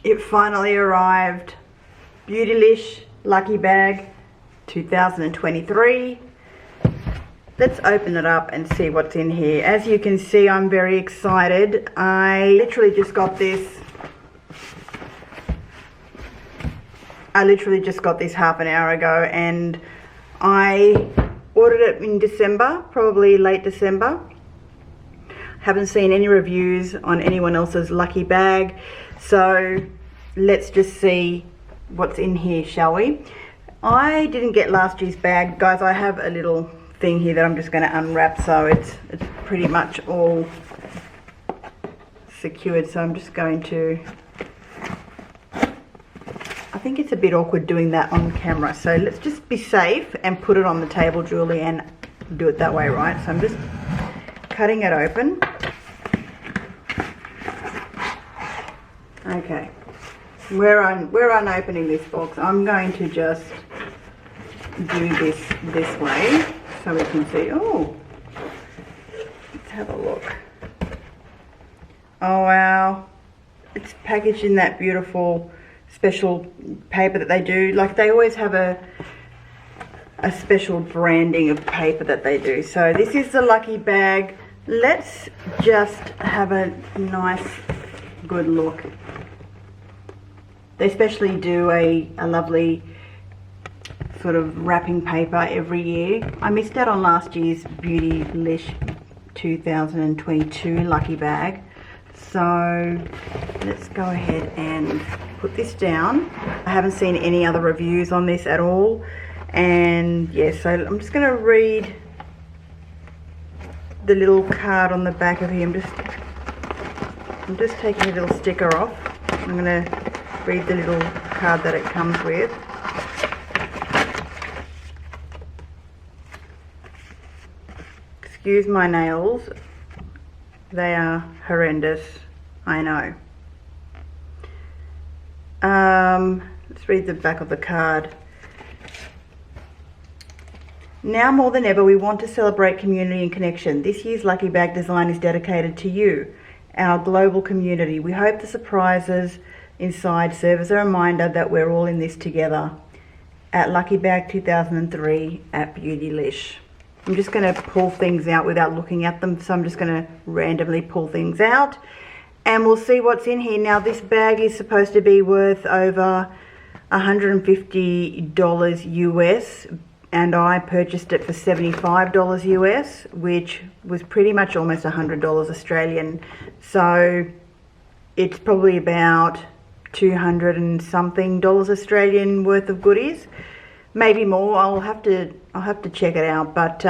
It finally arrived. Beautylish Lucky Bag 2023. Let's open it up and see what's in here. As you can see, I'm very excited. I literally just got this half an hour ago, and I ordered it in December, probably late December. Haven't seen any reviews on anyone else's Lucky Bag, so let's just see what's in here, shall we? I didn't get last year's bag, guys. I have a little thing here that I'm just going to unwrap, so it's pretty much all secured. So I'm just going to, I think it's a bit awkward doing that on camera, so let's just be safe and put it on the table, Julie, and do it that way, right? So I'm just cutting it open. Okay, we're unopening this box. I'm going to just do this way so we can see. Oh, let's have a look. Oh wow, it's packaged in that beautiful special paper that they do. Like, they always have a special branding of paper that they do. So this is the Lucky Bag. Let's just have a nice good look. They especially do a lovely sort of wrapping paper every year. I missed out on last year's Beautylish 2022 Lucky Bag. So let's go ahead and put this down. I haven't seen any other reviews on this at all. And yeah, so I'm just going to read the little card on the back of here. I'm just taking a little sticker off. I'm going to read the little card that it comes with. Excuse my nails, they are horrendous, I know. Let's read the back of the card. Now more than ever, we want to celebrate community and connection. This year's Lucky Bag design is dedicated to you, our global community. We hope the surprises inside serve as a reminder that we're all in this together. At Lucky Bag 2003 at Beautylish. I'm just going to pull things out without looking at them, so I'm just going to randomly pull things out and we'll see what's in here. Now, this bag is supposed to be worth over $150 US, and I purchased it for $75 US, which was pretty much almost $100 Australian. So it's probably about 200 and something dollars Australian worth of goodies, maybe more. I'll have to check it out, but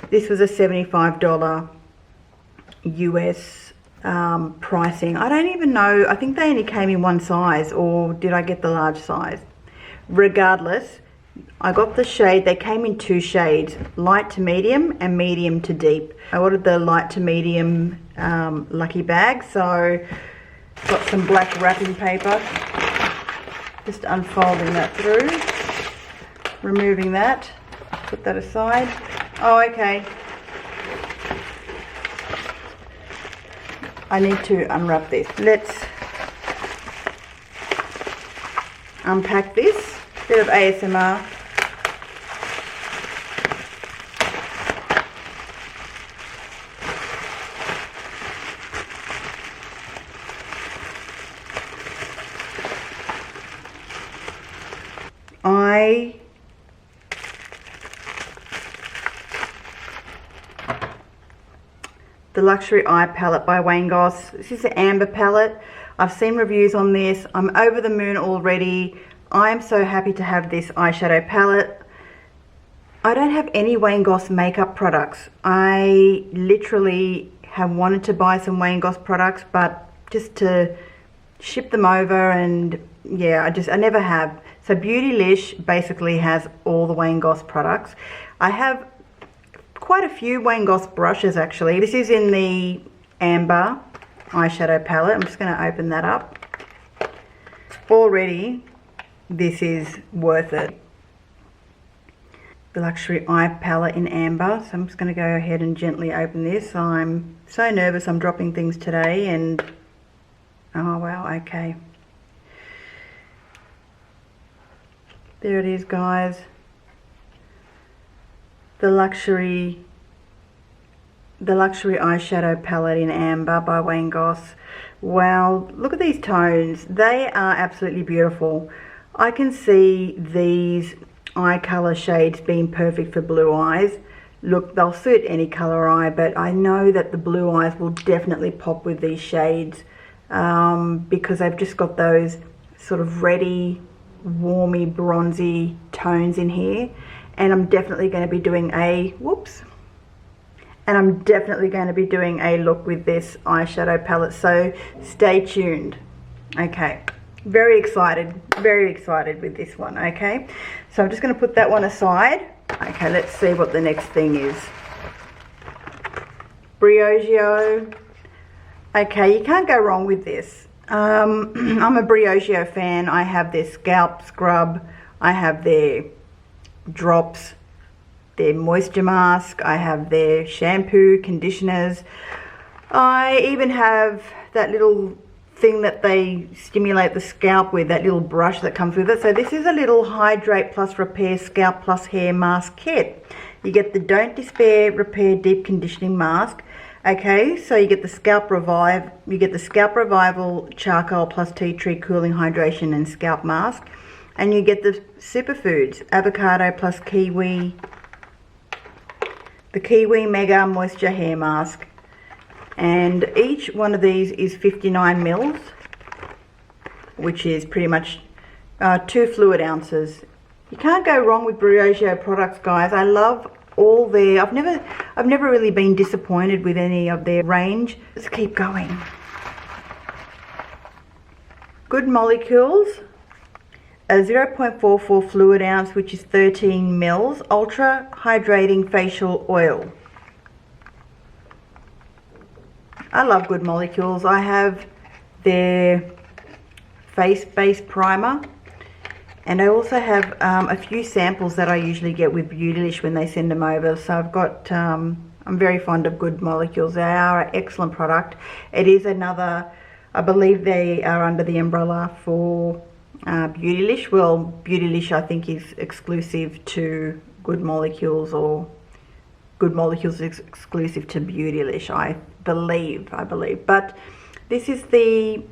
this was a $75 US pricing. I don't even know, I think they only came in one size, or did I get the large size? Regardless, I got the shade. They came in two shades, light to medium and medium to deep. I ordered the light to medium Lucky Bag, so got some black wrapping paper. Just unfolding that through, removing that, put that aside. Oh, okay. I need to unwrap this. Let's unpack this. Bit of ASMR. The Luxury Eye Palette by Goss. This is an amber palette. I've seen reviews on this. I'm over the moon already. I am so happy to have this eyeshadow palette. I don't have any Goss makeup products. I literally have wanted to buy some Goss products, but just to ship them over, and yeah, I never have. So Beautylish basically has all the Goss products. I have quite a few Goss brushes actually. This is in the amber eyeshadow palette. I'm just going to open that up. Already this is worth it. The Luxury Eye Palette in amber. So I'm just going to go ahead and gently open this. I'm so nervous. I'm dropping things today, and oh wow, okay. There it is, guys. The luxury eyeshadow palette in Amber by Wayne Goss. Wow, look at these tones. They are absolutely beautiful. I can see these eye color shades being perfect for blue eyes. Look, they'll suit any color eye, but I know that the blue eyes will definitely pop with these shades because they've just got those sort of reddy, warmy, bronzy tones in here. And I'm definitely going to be doing a, look with this eyeshadow palette, so stay tuned. Okay, very excited with this one. Okay, so I'm just going to put that one aside. Okay, let's see what the next thing is. Briogeo. Okay, you can't go wrong with this. I'm a Briogeo fan. I have their scalp scrub, I have their drops, their moisture mask, I have their shampoo, conditioners. I even have that little thing that they stimulate the scalp with, that little brush that comes with it. So this is a little Hydrate plus Repair Scalp plus Hair Mask Kit. You get the Don't Despair Repair Deep Conditioning Mask. Okay, so you get the Scalp Revival Charcoal plus Tea Tree Cooling Hydration and Scalp Mask. And you get the Superfoods Avocado plus Kiwi, the Kiwi Mega Moisture Hair Mask. And each one of these is 59 mils, which is pretty much 2 fluid ounces. You can't go wrong with Briogeo products, guys. I love all their, I've never really been disappointed with any of their range. Let's keep going. Good Molecules, a 0.44 fluid ounce, which is 13 mils, ultra hydrating facial oil. I love Good Molecules. I have their face base primer, and I also have a few samples that I usually get with Beautylish when they send them over. So I've got, I'm very fond of Good Molecules. They are an excellent product. It is another, I believe they are under the umbrella for Beautylish. Well, Beautylish I think is exclusive to Good Molecules, or Good Molecules is exclusive to Beautylish, I believe. But this is the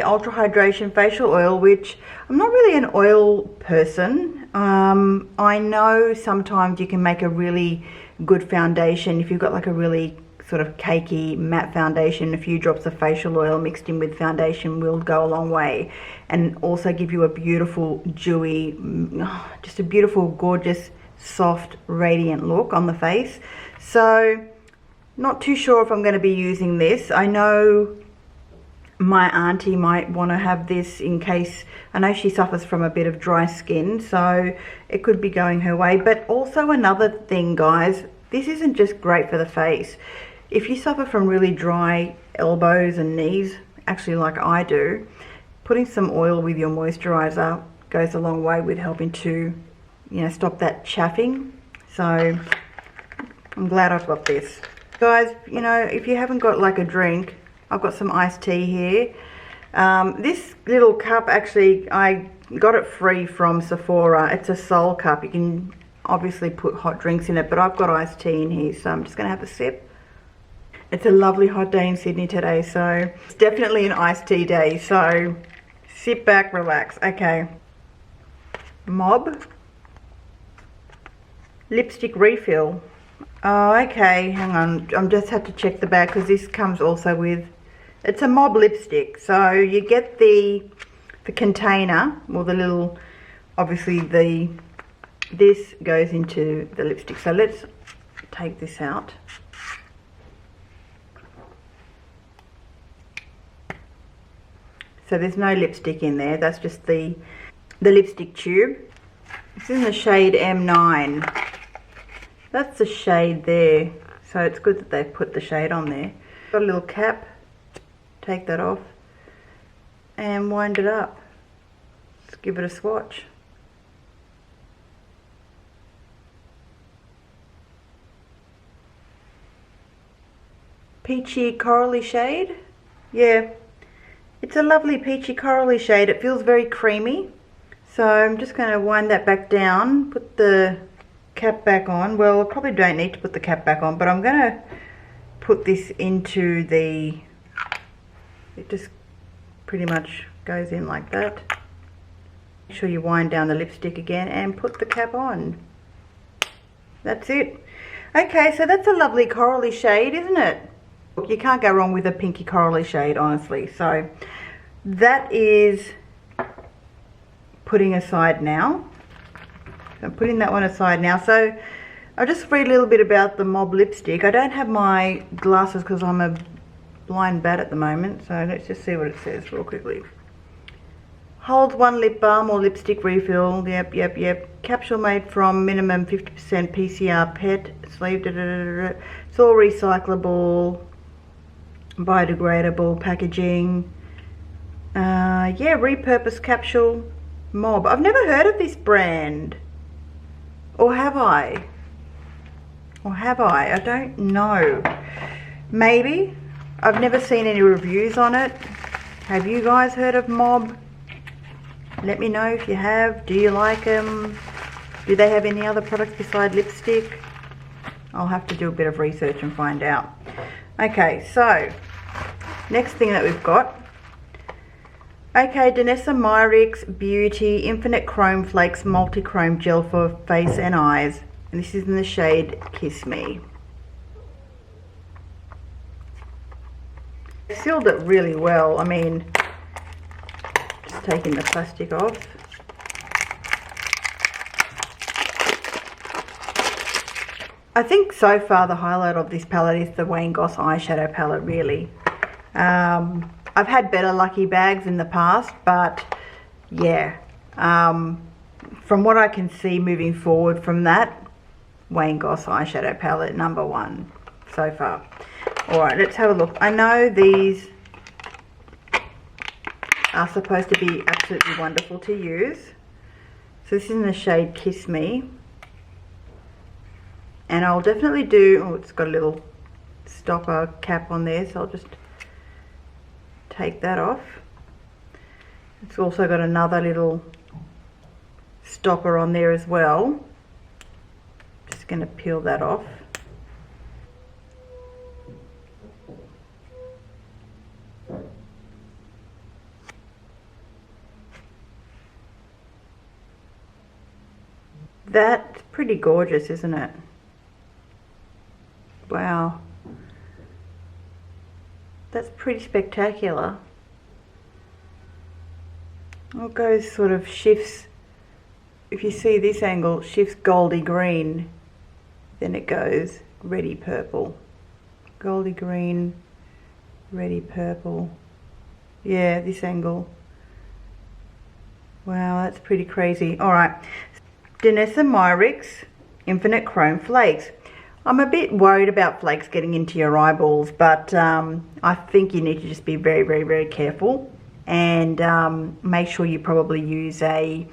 ultra hydration facial oil, which I'm not really an oil person. I know sometimes you can make a really good foundation if you've got like a really sort of cakey matte foundation. A few drops of facial oil mixed in with foundation will go a long way, and also give you a beautiful dewy, just a beautiful, gorgeous, soft, radiant look on the face. So not too sure if I'm going to be using this. I know my auntie might want to have this in case, I know she suffers from a bit of dry skin, so it could be going her way. But also another thing, guys, this isn't just great for the face. If you suffer from really dry elbows and knees, actually like I do, putting some oil with your moisturizer goes a long way with helping to, you know, stop that chaffing. So I'm glad I've got this. Guys, you know, if you haven't got like a drink, I've got some iced tea here. This little cup, actually, I got it free from Sephora. It's a Soul cup. You can obviously put hot drinks in it, but I've got iced tea in here, so I'm just going to have a sip. It's a lovely hot day in Sydney today, so it's definitely an iced tea day, so sit back, relax. Okay. Mob lipstick refill. Oh, okay, hang on, I'm just had to check the bag because this comes also with, it's a Mob lipstick. So you get the container, or the little, obviously this goes into the lipstick. So let's take this out. So there's no lipstick in there, that's just the lipstick tube. It's in the shade M9. That's the shade there, so it's good that they've put the shade on there. Got a little cap, take that off and wind it up. Let's give it a swatch. Peachy corally shade. Yeah, it's a lovely peachy corally shade. It feels very creamy, So I'm just going to wind that back down, put the cap back on. Well, I probably don't need to put the cap back on, but I'm going to put this into the, it just pretty much goes in like that. Make sure you wind down the lipstick again and put the cap on. That's it. Okay, so that's a lovely corally shade, isn't it? You can't go wrong with a pinky corally shade, honestly. So that is putting aside now. I'm putting that one aside now. So I'll just read a little bit about the Mob lipstick. I don't have my glasses because I'm a blind bat at the moment. So let's just see what it says real quickly. Holds one lip balm or lipstick refill. Yep. Capsule made from minimum 50% PCR PET sleeve. It's all recyclable, biodegradable packaging. Yeah, Repurpose Capsule Mob. I've never heard of this brand. Or have I? I don't know. Maybe. I've never seen any reviews on it. Have you guys heard of Mob? Let me know if you have. Do you like them? Do they have any other products besides lipstick? I'll have to do a bit of research and find out. Okay, so next thing that we've got. Okay, Danessa Myricks Beauty Infinite Chrome Flakes Multi-Chrome Gel for Face and Eyes. And this is in the shade Kiss Me. Sealed it really well. I mean, just taking the plastic off. I think so far the highlight of this palette is the Goss eyeshadow palette, really. I've had better lucky bags in the past, but yeah, from what I can see moving forward from that, Goss eyeshadow palette #1 so far. Alright, let's have a look. I know these are supposed to be absolutely wonderful to use. So this is in the shade Kiss Me. And I'll definitely do, oh, it's got a little stopper cap on there, so I'll just take that off. It's also got another little stopper on there as well. Just going to peel that off. That's pretty gorgeous, isn't it? Wow. That's pretty spectacular. It goes sort of shifts, if you see this angle, shifts goldy green, then it goes reddy purple. Goldy green, reddy purple. Yeah, this angle. Wow, that's pretty crazy. Alright, Danessa Myricks Infinite Chrome Flakes. I'm a bit worried about flakes getting into your eyeballs, but I think you need to just be very, very, very careful and make sure you probably use a,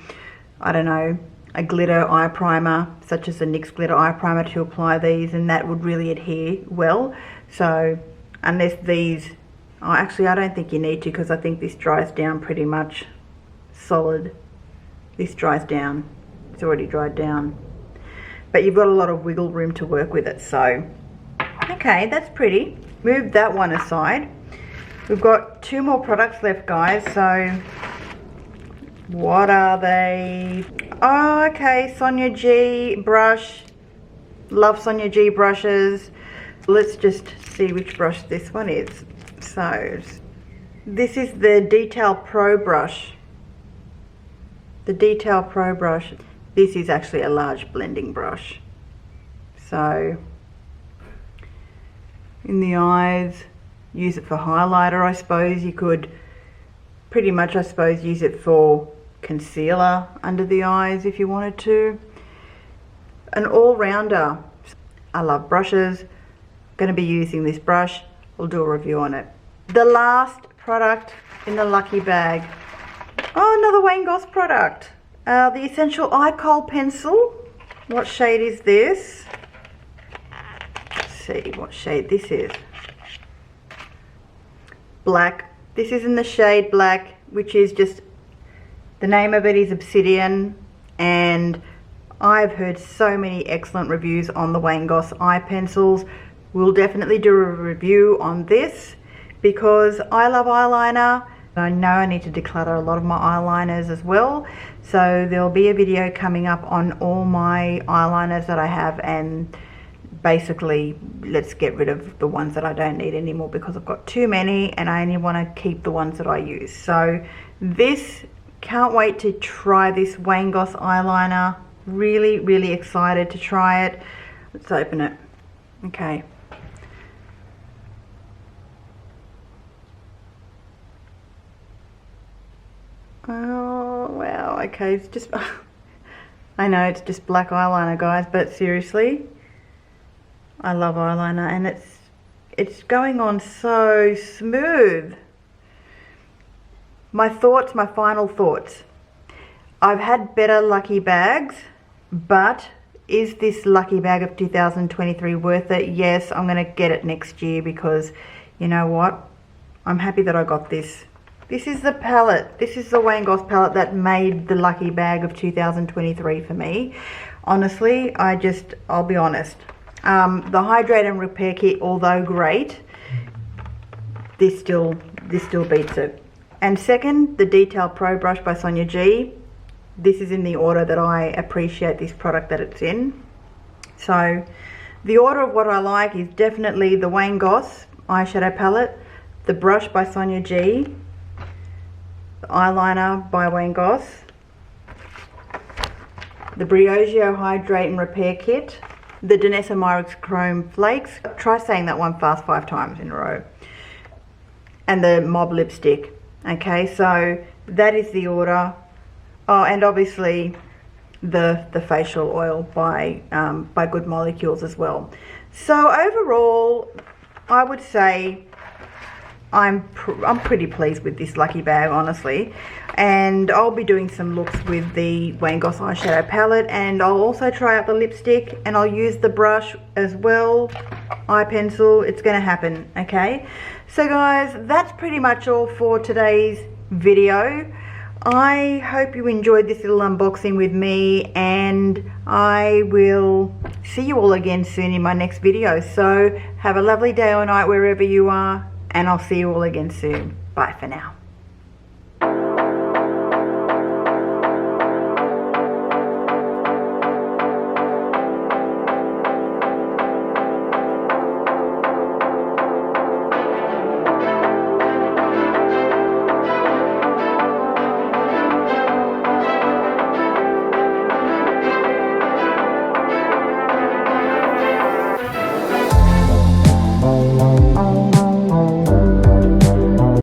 I don't know, a glitter eye primer, such as the NYX glitter eye primer to apply these, and that would really adhere well. So unless these, oh, actually I don't think you need to, because I think this dries down pretty much solid. This dries down, it's already dried down. But you've got a lot of wiggle room to work with it, so okay, that's pretty. Move that one aside. We've got 2 more products left, guys. So what are they? Oh, okay, Sonia G brush. Love Sonia G brushes. Let's just see which brush this one is. So this is the Detail Pro brush. The Detail Pro brush. This is actually a large blending brush. So in the eyes, use it for highlighter, I suppose. You could pretty much, I suppose, use it for concealer under the eyes if you wanted to. An all-rounder. I love brushes. Going to be using this brush. I'll do a review on it. The last product in the lucky bag. Oh, another Goss product. The Essential Eye Kohl Pencil. What shade is this? Let's see what shade this is. Black. This is in the shade Black, which is just The name of it is Obsidian, and I've heard so many excellent reviews on the Goss eye pencils. We'll definitely do a review on this because I love eyeliner. I know I need to declutter a lot of my eyeliners as well, so there'll be a video coming up on all my eyeliners that I have, and basically let's get rid of the ones that I don't need anymore because I've got too many and I only want to keep the ones that I use. So this, can't wait to try this Goss eyeliner. Really excited to try it. Let's open it. Okay. Oh wow, okay, it's just I know it's just black eyeliner, guys, but seriously, I love eyeliner, and it's going on so smooth. My thoughts, my final thoughts. I've had better lucky bags, but is this lucky bag of 2023 worth it? Yes, I'm going to get it next year because you know what? I'm happy that I got this. This is the palette. This is the Goss palette that made the lucky bag of 2023 for me. Honestly, I'll be honest. The Hydrate and Repair Kit, although great, this still beats it. And second, the Detail Pro Brush by Sonia G. This is in the order that I appreciate this product that it's in. So the order of what I like is definitely the Goss eyeshadow palette, the brush by Sonia G, the eyeliner by Goss, the Briogeo Hydrate and Repair Kit, the Danessa Myricks Chrome Flakes. Try saying that one fast 5 times in a row. And the Mob lipstick. Okay, so that is the order. Oh, and obviously the facial oil by Good Molecules as well. So overall, I would say I'm pretty pleased with this lucky bag, honestly. And I'll be doing some looks with the Goss eyeshadow palette, and I'll also try out the lipstick, and I'll use the brush as well, eye pencil. It's gonna happen, okay? So guys, that's pretty much all for today's video. I hope you enjoyed this little unboxing with me, and I will see you all again soon in my next video. So have a lovely day or night wherever you are, and I'll see you all again soon. Bye for now.